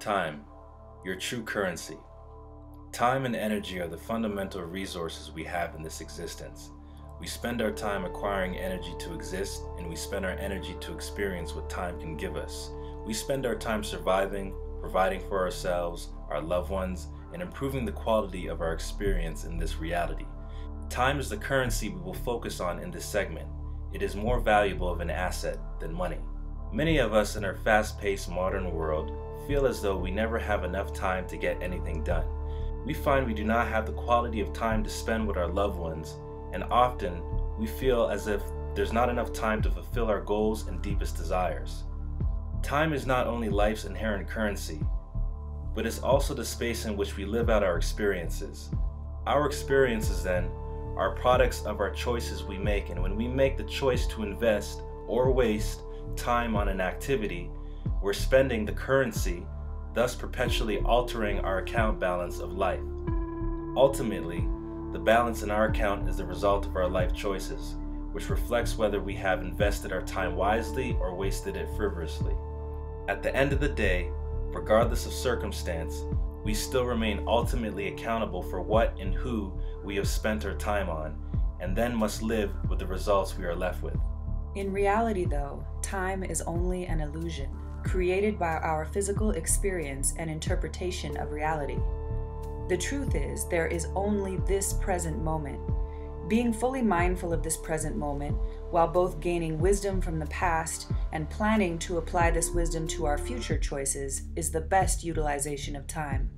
Time, your true currency. Time and energy are the fundamental resources we have in this existence. We spend our time acquiring energy to exist, and we spend our energy to experience what time can give us. We spend our time surviving, providing for ourselves, our loved ones, and improving the quality of our experience in this reality. Time is the currency we will focus on in this segment. It is more valuable of an asset than money. Many of us in our fast-paced modern world feel as though we never have enough time to get anything done. We find we do not have the quality of time to spend with our loved ones, and often we feel as if there's not enough time to fulfill our goals and deepest desires. Time is not only life's inherent currency, but it's also the space in which we live out our experiences. Our experiences, then, are products of our choices we make, and when we make the choice to invest or waste time on an activity, we're spending the currency, thus perpetually altering our account balance of life. Ultimately, the balance in our account is the result of our life choices, which reflects whether we have invested our time wisely or wasted it frivolously. At the end of the day, regardless of circumstance, we still remain ultimately accountable for what and who we have spent our time on, and then must live with the results we are left with. In reality, though, time is only an illusion, created by our physical experience and interpretation of reality. The truth is, there is only this present moment. Being fully mindful of this present moment, while both gaining wisdom from the past and planning to apply this wisdom to our future choices, is the best utilization of time.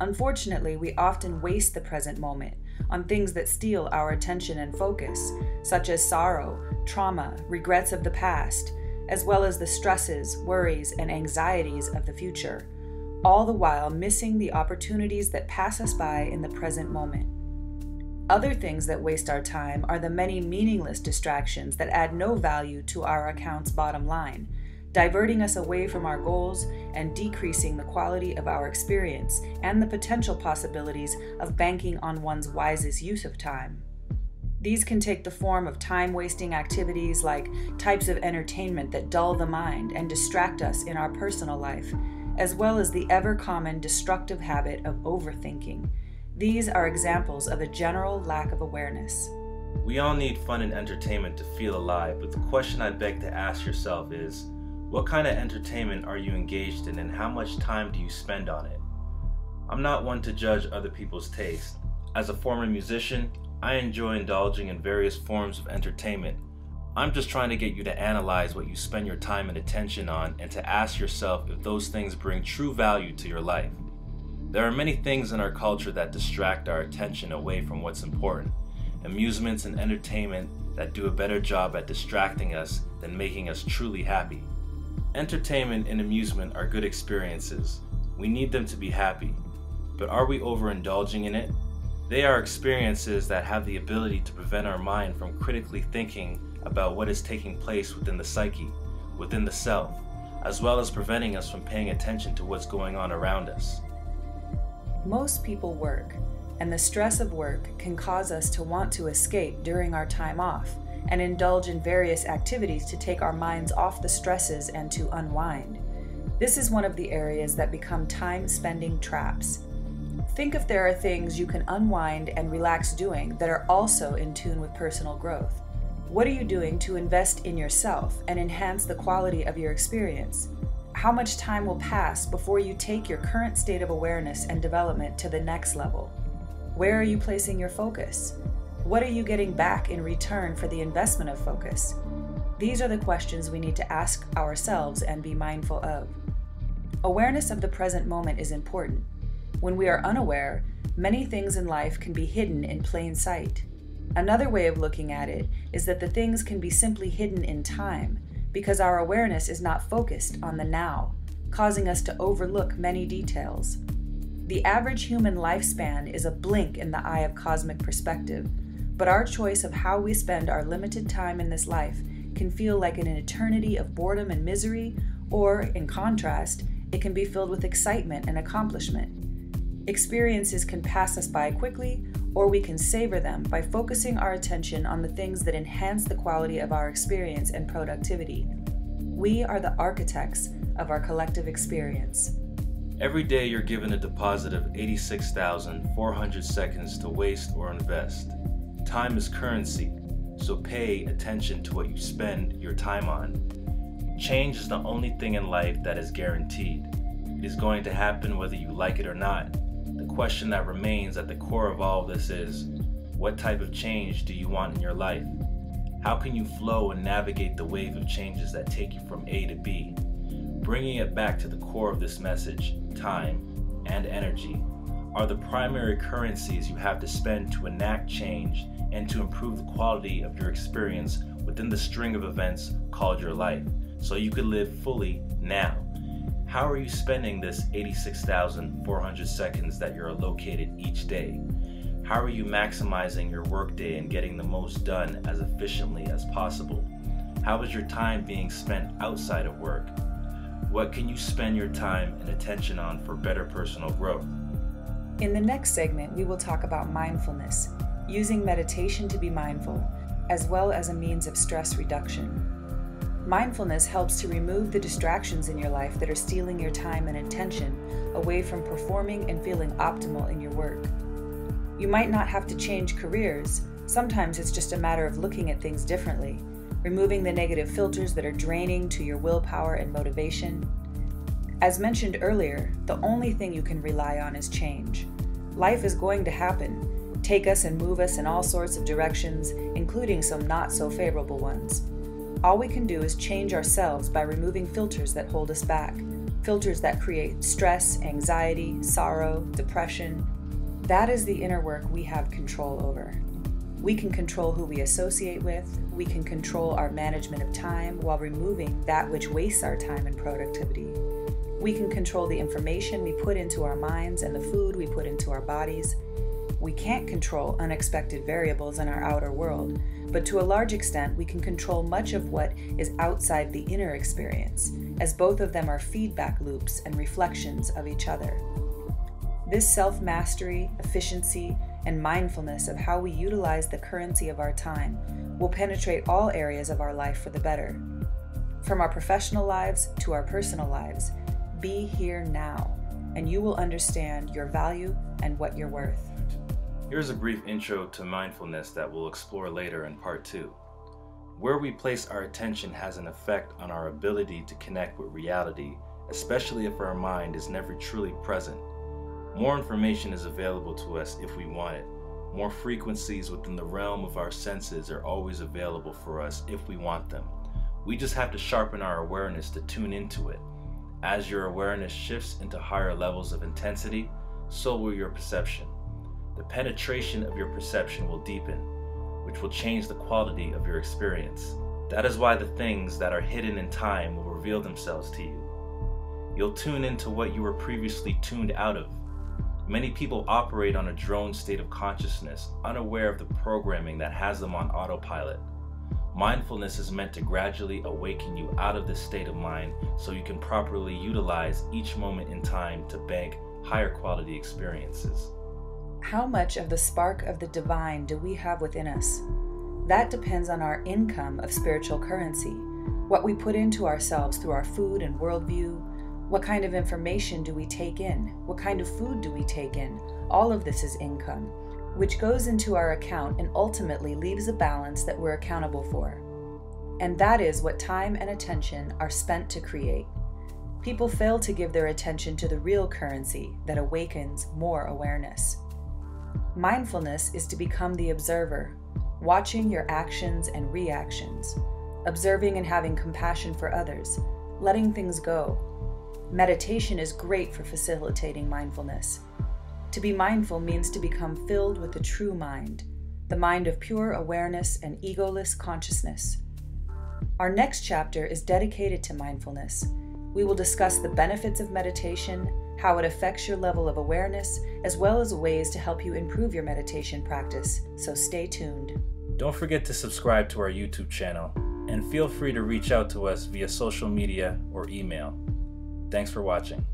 Unfortunately, we often waste the present moment on things that steal our attention and focus, such as sorrow, trauma, regrets of the past, as well as the stresses, worries, and anxieties of the future, all the while missing the opportunities that pass us by in the present moment. Other things that waste our time are the many meaningless distractions that add no value to our account's bottom line, diverting us away from our goals and decreasing the quality of our experience and the potential possibilities of banking on one's wisest use of time. These can take the form of time-wasting activities like types of entertainment that dull the mind and distract us in our personal life, as well as the ever-common destructive habit of overthinking. These are examples of a general lack of awareness. We all need fun and entertainment to feel alive, but the question I beg to ask yourself is, what kind of entertainment are you engaged in and how much time do you spend on it? I'm not one to judge other people's taste. As a former musician, I enjoy indulging in various forms of entertainment. I'm just trying to get you to analyze what you spend your time and attention on and to ask yourself if those things bring true value to your life. There are many things in our culture that distract our attention away from what's important. Amusements and entertainment that do a better job at distracting us than making us truly happy. Entertainment and amusement are good experiences. We need them to be happy. But are we overindulging in it? They are experiences that have the ability to prevent our mind from critically thinking about what is taking place within the psyche, within the self, as well as preventing us from paying attention to what's going on around us. Most people work, and the stress of work can cause us to want to escape during our time off and indulge in various activities to take our minds off the stresses and to unwind. This is one of the areas that become time-spending traps. Think if there are things you can unwind and relax doing that are also in tune with personal growth. What are you doing to invest in yourself and enhance the quality of your experience? How much time will pass before you take your current state of awareness and development to the next level? Where are you placing your focus? What are you getting back in return for the investment of focus? These are the questions we need to ask ourselves and be mindful of. Awareness of the present moment is important. When we are unaware, many things in life can be hidden in plain sight. Another way of looking at it is that the things can be simply hidden in time because our awareness is not focused on the now, causing us to overlook many details. The average human lifespan is a blink in the eye of cosmic perspective, but our choice of how we spend our limited time in this life can feel like an eternity of boredom and misery, or, in contrast, it can be filled with excitement and accomplishment. Experiences can pass us by quickly, or we can savor them by focusing our attention on the things that enhance the quality of our experience and productivity. We are the architects of our collective experience. Every day you're given a deposit of 86,400 seconds to waste or invest. Time is currency, so pay attention to what you spend your time on. Change is the only thing in life that is guaranteed. It is going to happen whether you like it or not. The question that remains at the core of all of this is, what type of change do you want in your life? How can you flow and navigate the wave of changes that take you from A to B? Bringing it back to the core of this message, time and energy are the primary currencies you have to spend to enact change and to improve the quality of your experience within the string of events called your life, so you can live fully now. How are you spending this 86,400 seconds that you're allocated each day? How are you maximizing your workday and getting the most done as efficiently as possible? How is your time being spent outside of work? What can you spend your time and attention on for better personal growth? In the next segment, we will talk about mindfulness, using meditation to be mindful, as well as a means of stress reduction. Mindfulness helps to remove the distractions in your life that are stealing your time and attention away from performing and feeling optimal in your work. You might not have to change careers. Sometimes it's just a matter of looking at things differently, removing the negative filters that are draining to your willpower and motivation. As mentioned earlier, the only thing you can rely on is change. Life is going to happen, take us and move us in all sorts of directions, including some not so favorable ones. All we can do is change ourselves by removing filters that hold us back, filters that create stress, anxiety, sorrow, depression. That is the inner work we have control over. We can control who we associate with, we can control our management of time while removing that which wastes our time and productivity. We can control the information we put into our minds and the food we put into our bodies. We can't control unexpected variables in our outer world, but to a large extent we can control much of what is outside the inner experience, as both of them are feedback loops and reflections of each other. This self-mastery, efficiency, and mindfulness of how we utilize the currency of our time will penetrate all areas of our life for the better. From our professional lives to our personal lives, be here now, and you will understand your value and what you're worth. Here's a brief intro to mindfulness that we'll explore later in part 2. Where we place our attention has an effect on our ability to connect with reality, especially if our mind is never truly present. More information is available to us if we want it. More frequencies within the realm of our senses are always available for us if we want them. We just have to sharpen our awareness to tune into it. As your awareness shifts into higher levels of intensity, so will your perception. The penetration of your perception will deepen, which will change the quality of your experience. That is why the things that are hidden in time will reveal themselves to you. You'll tune into what you were previously tuned out of. Many people operate on a drone state of consciousness, unaware of the programming that has them on autopilot. Mindfulness is meant to gradually awaken you out of this state of mind so you can properly utilize each moment in time to bank higher quality experiences. How much of the spark of the divine do we have within us? That depends on our income of spiritual currency, what we put into ourselves through our food and worldview. What kind of information do we take in? What kind of food do we take in? All of this is income, which goes into our account and ultimately leaves a balance that we're accountable for. And that is what time and attention are spent to create. People fail to give their attention to the real currency that awakens more awareness. Mindfulness is to become the observer, watching your actions and reactions, observing and having compassion for others, letting things go. Meditation is great for facilitating mindfulness. To be mindful means to become filled with the true mind, the mind of pure awareness and egoless consciousness. Our next chapter is dedicated to mindfulness. We will discuss the benefits of meditation, how it affects your level of awareness, as well as ways to help you improve your meditation practice, so stay tuned. Don't forget to subscribe to our YouTube channel, and feel free to reach out to us via social media or email. Thanks for watching.